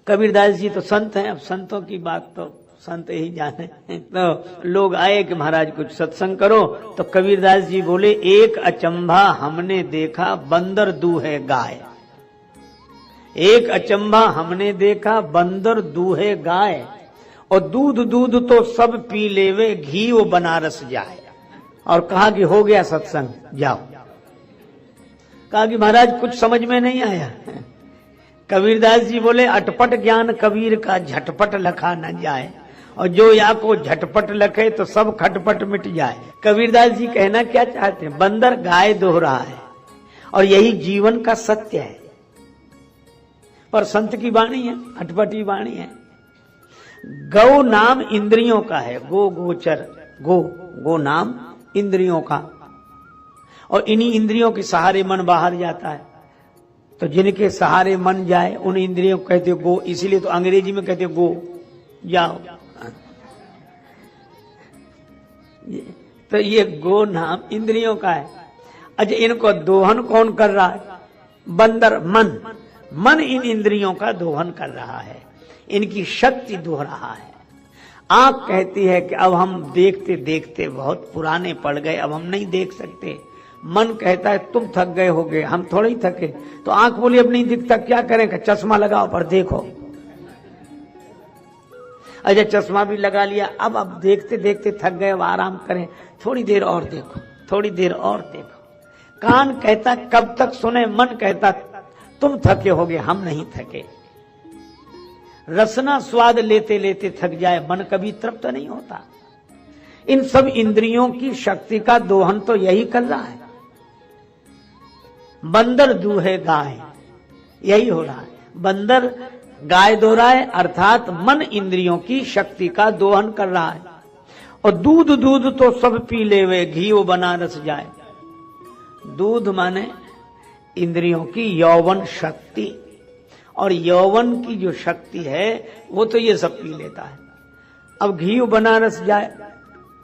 कबीरदास जी तो संत हैं, अब संतों की बात तो संत ही जाने। तो लोग आए कि महाराज कुछ सत्संग करो, तो कबीरदास जी बोले, एक अचंभा हमने देखा, बंदर दूहे गाय। एक अचंभा हमने देखा, बंदर दूहे गाय, और दूध दूध तो सब पी लेवे, घी वो बनारस जाए। और कहा कि हो गया सत्संग, जाओ। कहा कि महाराज कुछ समझ में नहीं आया। कबीरदास जी बोले, अटपट ज्ञान कबीर का, झटपट लखा न जाए, और जो या को झटपट लखे तो सब खटपट मिट जाए। कबीरदास जी कहना क्या चाहते हैं? बंदर गाय दोह रहा है और यही जीवन का सत्य है। पर संत की वाणी है, अटपटी वाणी है। गौ नाम इंद्रियों का है, गो गोचर, गो नाम इंद्रियों का, और इन्हीं इंद्रियों के सहारे मन बाहर जाता है। तो जिनके सहारे मन जाए उन इंद्रियों को कहते गो, इसीलिए तो अंग्रेजी में कहते गो, जाओ। तो ये गो नाम इंद्रियों का है। अच्छा, इनको दोहन कौन कर रहा है? बंदर, मन इन इंद्रियों का दोहन कर रहा है, इनकी शक्ति दोह रहा है। आंख कहती है कि अब हम देखते देखते बहुत पुराने पड़ गए, अब हम नहीं देख सकते। मन कहता है तुम थक गए होगे, हम थोड़े ही थके। तो आंख बोली अब नहीं दिखता, क्या करें? कि चश्मा लगाओ पर देखो। अच्छा, चश्मा भी लगा लिया, अब देखते देखते थक गए, अब आराम करें, थोड़ी देर और देखो, थोड़ी देर और देखो। कान कहता कब तक सुने, मन कहता तुम थके होगे, हम नहीं थके। रसना स्वाद लेते लेते थक जाए, मन कभी तृप्त नहीं होता। इन सब इंद्रियों की शक्ति का दोहन तो यही कर रहा है। बंदर दूहे गाय, यही हो रहा है। बंदर गाय दो रहा है, अर्थात मन इंद्रियों की शक्ति का दोहन कर रहा है। और दूध दूध तो सब पी लेवे, घी वो बनारस जाए। दूध माने इंद्रियों की यौवन शक्ति, और यौवन की जो शक्ति है वो तो ये सब पी लेता है। अब घी बनारस जाए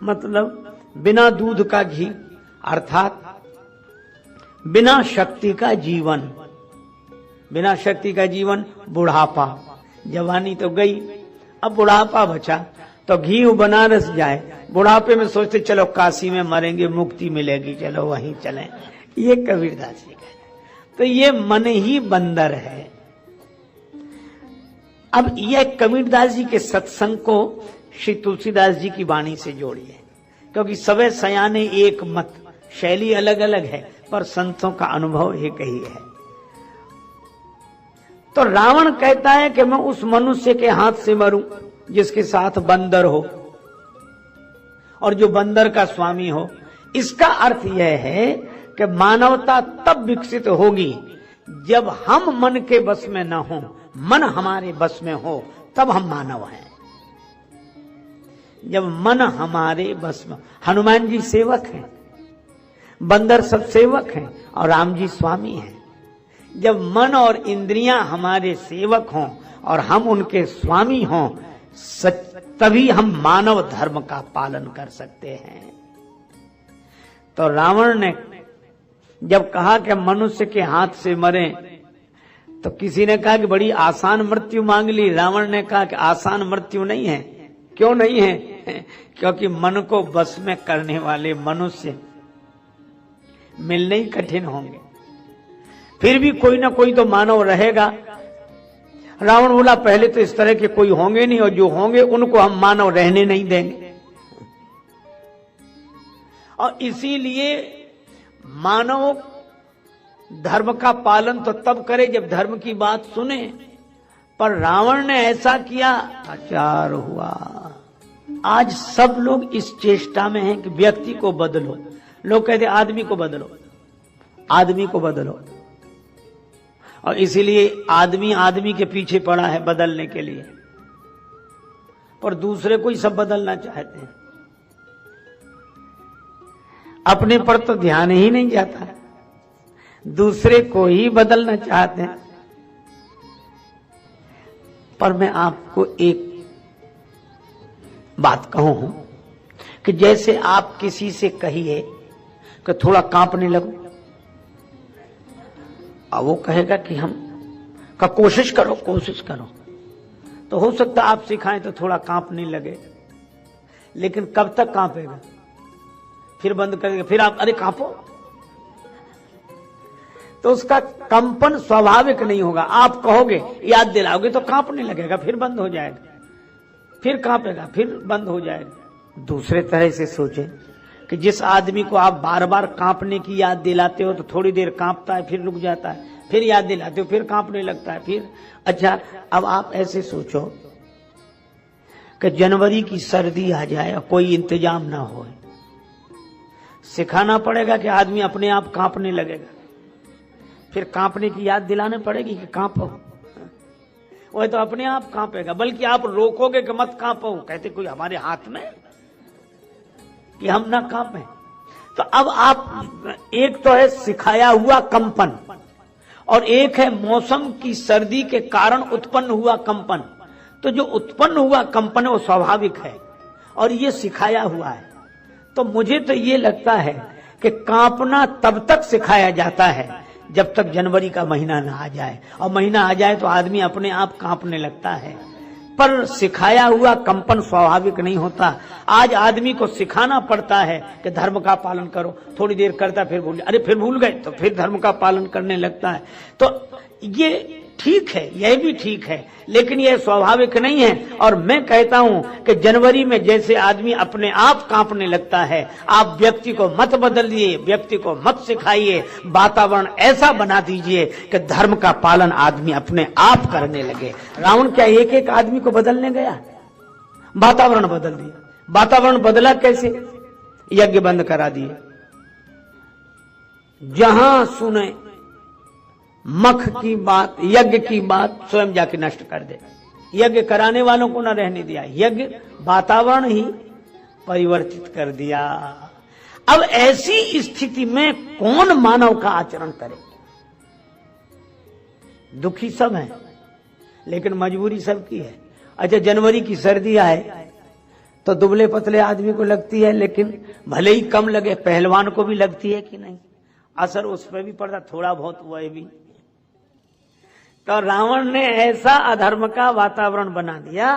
मतलब बिना दूध का घी, अर्थात बिना शक्ति का जीवन। बिना शक्ति का जीवन बुढ़ापा, जवानी तो गई, अब बुढ़ापा बचा, तो घी बनारस जाए। बुढ़ापे में सोचते चलो काशी में मरेंगे, मुक्ति मिलेगी, चलो वहीं चलें। ये कबीरदास जी कहते। तो ये मन ही बंदर है। अब यह कबीरदास जी के सत्संग को श्री तुलसीदास जी की वाणी से जोड़िए, क्योंकि सबे सयाने एक मत, शैली अलग अलग है पर संतों का अनुभव एक ही है। तो रावण कहता है कि मैं उस मनुष्य के हाथ से मरूं जिसके साथ बंदर हो और जो बंदर का स्वामी हो। इसका अर्थ यह है कि मानवता तब विकसित होगी जब हम मन के बस में न हो, मन हमारे बस में हो, तब हम मानव हैं। जब मन हमारे बस में, हनुमान जी सेवक हैं, बंदर सब सेवक हैं और राम जी स्वामी हैं। जब मन और इंद्रियां हमारे सेवक हों और हम उनके स्वामी हों, तभी हम मानव धर्म का पालन कर सकते हैं। तो रावण ने जब कहा कि मनुष्य के हाथ से मरें, तो किसी ने कहा कि बड़ी आसान मृत्यु मांग ली। रावण ने कहा कि आसान मृत्यु नहीं है। क्यों नहीं है? क्योंकि मन को बस में करने वाले मनुष्य मिलने ही कठिन होंगे। फिर भी कोई ना कोई तो मानव रहेगा। रावण बोला पहले तो इस तरह के कोई होंगे नहीं, और जो होंगे उनको हम मानव रहने नहीं देंगे। और इसीलिए मानव धर्म का पालन तो तब करे जब धर्म की बात सुने। पर रावण ने ऐसा किया, अचार हुआ। आज सब लोग इस चेष्टा में हैं कि व्यक्ति को बदलो। लोग कहते आदमी को बदलो, आदमी को बदलो, और इसीलिए आदमी आदमी के पीछे पड़ा है बदलने के लिए। पर दूसरे को ही सब बदलना चाहते हैं, अपने पर तो ध्यान ही नहीं जाता, दूसरे को ही बदलना चाहते हैं। पर मैं आपको एक बात कहूं कि जैसे आप किसी से कहिए कि थोड़ा कांपने लगो, अब वो कहेगा कि हम का कोशिश करो, कोशिश करो, तो हो सकता आप सिखाएं तो थोड़ा कांपने लगे, लेकिन कब तक कांपेगा? फिर बंद करेगा, फिर आप अरे कांपो, तो उसका कंपन स्वाभाविक नहीं होगा। आप कहोगे, याद दिलाओगे तो कांपने लगेगा, फिर बंद हो जाएगा, फिर कांपेगा, फिर बंद हो जाएगा। दूसरे तरह से सोचें कि जिस आदमी को आप बार बार कांपने की याद दिलाते हो तो थोड़ी देर कांपता है, फिर रुक जाता है, फिर याद दिलाते हो, फिर कांपने लगता है, फिर। अच्छा, अब आप ऐसे सोचो कि जनवरी की सर्दी आ जाए और कोई इंतजाम ना हो, सिखाना पड़ेगा कि आदमी अपने आप कांपने लगेगा, फिर कांपने की याद दिलाने पड़ेगी कि कांपो, वह तो अपने आप कांपेगा। बल्कि आप रोकोगे कि मत कांपो, कहते कोई हमारे हाथ में कि हम ना कांपे। तो अब आप, एक तो है सिखाया हुआ कंपन और एक है मौसम की सर्दी के कारण उत्पन्न हुआ कंपन। तो जो उत्पन्न हुआ कंपन है वो स्वाभाविक है और ये सिखाया हुआ है। तो मुझे तो ये लगता है कि कांपना तब तक सिखाया जाता है जब तक जनवरी का महीना ना आ जाए, और महीना आ जाए तो आदमी अपने आप कांपने लगता है। पर सिखाया हुआ कंपन स्वाभाविक नहीं होता। आज आदमी को सिखाना पड़ता है कि धर्म का पालन करो, थोड़ी देर करता फिर भूल, अरे फिर भूल गए तो फिर धर्म का पालन करने लगता है। तो ये ठीक है, यह भी ठीक है, लेकिन यह स्वाभाविक नहीं है। और मैं कहता हूं कि जनवरी में जैसे आदमी अपने आप कांपने लगता है, आप व्यक्ति को मत बदलिए, व्यक्ति को मत सिखाइए, वातावरण ऐसा बना दीजिए कि धर्म का पालन आदमी अपने आप करने लगे। रावण क्या एक एक आदमी को बदलने गया? वातावरण बदल दिया। वातावरण बदला कैसे? यज्ञ बंद करा दिए, जहां सुने मख की बात, यज्ञ की बात, स्वयं जाके नष्ट कर दे। यज्ञ कराने वालों को न रहने दिया, यज्ञ वातावरण ही परिवर्तित कर दिया। अब ऐसी स्थिति में कौन मानव का आचरण करे? दुखी सब हैं, लेकिन मजबूरी सबकी है। अच्छा, जनवरी की सर्दी आए तो दुबले पतले आदमी को लगती है, लेकिन भले ही कम लगे, पहलवान को भी लगती है कि नहीं? असर उस पर भी पड़ता थोड़ा बहुत, वह भी। तो रावण ने ऐसा अधर्म का वातावरण बना दिया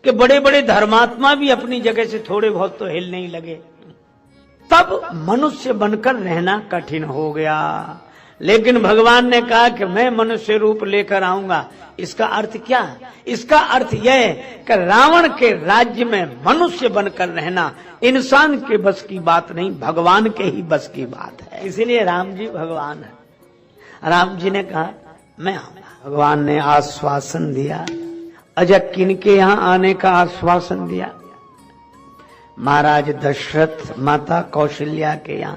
कि बड़े बड़े धर्मात्मा भी अपनी जगह से थोड़े बहुत तो हिलने ही लगे। तब मनुष्य बनकर रहना कठिन हो गया। लेकिन भगवान ने कहा कि मैं मनुष्य रूप लेकर आऊंगा। इसका अर्थ क्या? इसका अर्थ यह है कि रावण के राज्य में मनुष्य बनकर रहना इंसान के बस की बात नहीं, भगवान के ही बस की बात है। इसीलिए राम जी भगवान है। राम जी ने कहा मैं आऊंगा। भगवान ने आश्वासन दिया। अच्छा, किनके यहां आने का आश्वासन दिया? महाराज दशरथ, माता कौशल्या के यहां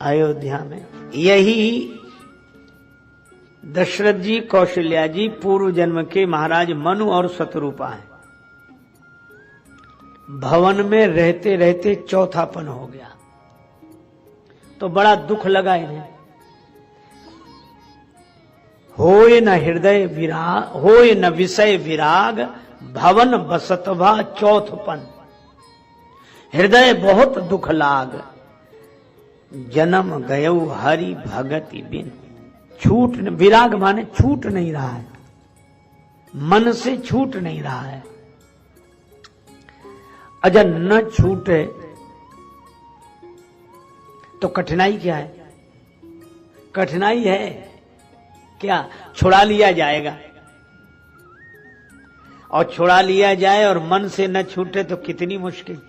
अयोध्या में। यही दशरथ जी, कौशल्या जी पूर्व जन्म के महाराज मनु और शत्रुपा हैं। भवन में रहते रहते चौथापन हो गया तो बड़ा दुख लगा इन्हें। होय न हृदय विराग, होय न विषय विराग, भवन बसतभा चौथपन। हृदय बहुत दुख लाग, जन्म गयो हरि भगति बिन। छूट, विराग माने छूट नहीं रहा है, मन से छूट नहीं रहा है। अगर न छूटे तो कठिनाई क्या है? कठिनाई है क्या? छुड़ा लिया जाएगा, और छुड़ा लिया जाए और मन से न छूटे तो कितनी मुश्किल।